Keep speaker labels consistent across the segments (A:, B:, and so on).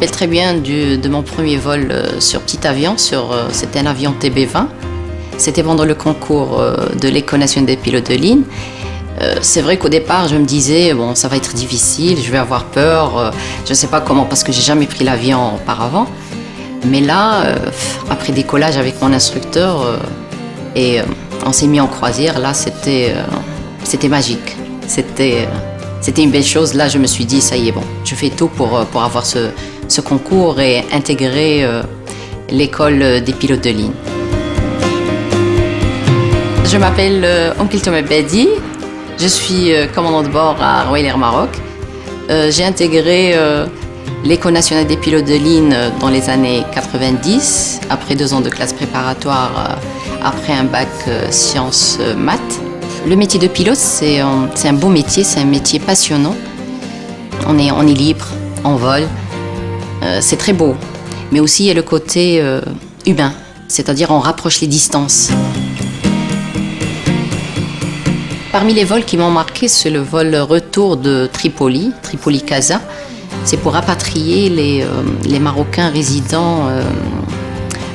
A: rappelle très bien de mon premier vol sur petit avion, c'était un avion TB20. C'était pendant le concours de l'École nationale des pilotes de ligne. C'est vrai qu'au départ, je me disais, bon, ça va être difficile, je vais avoir peur, je ne sais pas comment, parce que j'ai jamais pris l'avion auparavant. Mais là, après décollage avec mon instructeur, on s'est mis en croisière, là, c'était magique. C'était une belle chose. Là, je me suis dit, ça y est, bon, je fais tout pour avoir ce concours et intégrer l'école des pilotes de ligne. Je m'appelle Thomas Bedi. Je suis commandant de bord à Royal Air Maroc. J'ai intégré l'École nationale des pilotes de ligne dans les années 90, après 2 ans de classe préparatoire, après un bac sciences maths. Le métier de pilote, c'est un beau métier, c'est un métier passionnant. On est libre, on vole, c'est très beau. Mais aussi, il y a le côté humain, c'est-à-dire on rapproche les distances. Parmi les vols qui m'ont marqué, c'est le vol retour de Tripoli-Casa. C'est pour rapatrier les Marocains résidant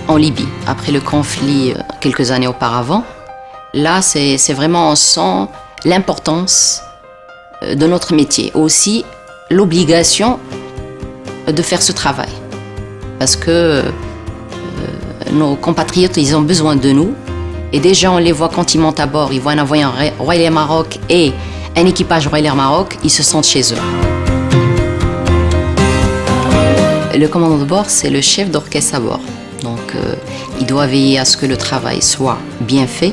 A: en Libye, après le conflit quelques années auparavant. Là, c'est vraiment, on sent l'importance de notre métier, aussi l'obligation de faire ce travail. Parce que nos compatriotes, ils ont besoin de nous. Et déjà, on les voit quand ils montent à bord, ils voient un avion Royal Air Maroc et un équipage Royal Air Maroc, ils se sentent chez eux. Le commandant de bord, c'est le chef d'orchestre à bord. Donc, il doit veiller à ce que le travail soit bien fait,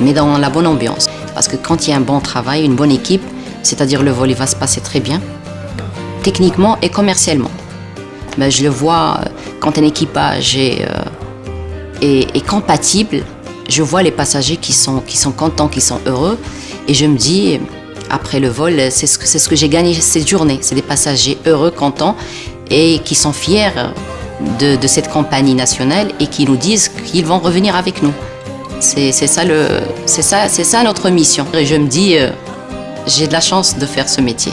A: mais dans la bonne ambiance. Parce que quand il y a un bon travail, une bonne équipe, c'est-à-dire le vol, il va se passer très bien, techniquement et commercialement. Ben, je le vois quand un équipage est compatible. Je vois les passagers qui sont contents, qui sont heureux, et je me dis, après le vol, c'est ce que j'ai gagné cette journée. C'est des passagers heureux, contents, et qui sont fiers de cette compagnie nationale et qui nous disent qu'ils vont revenir avec nous. C'est ça notre mission. Et je me dis, j'ai de la chance de faire ce métier.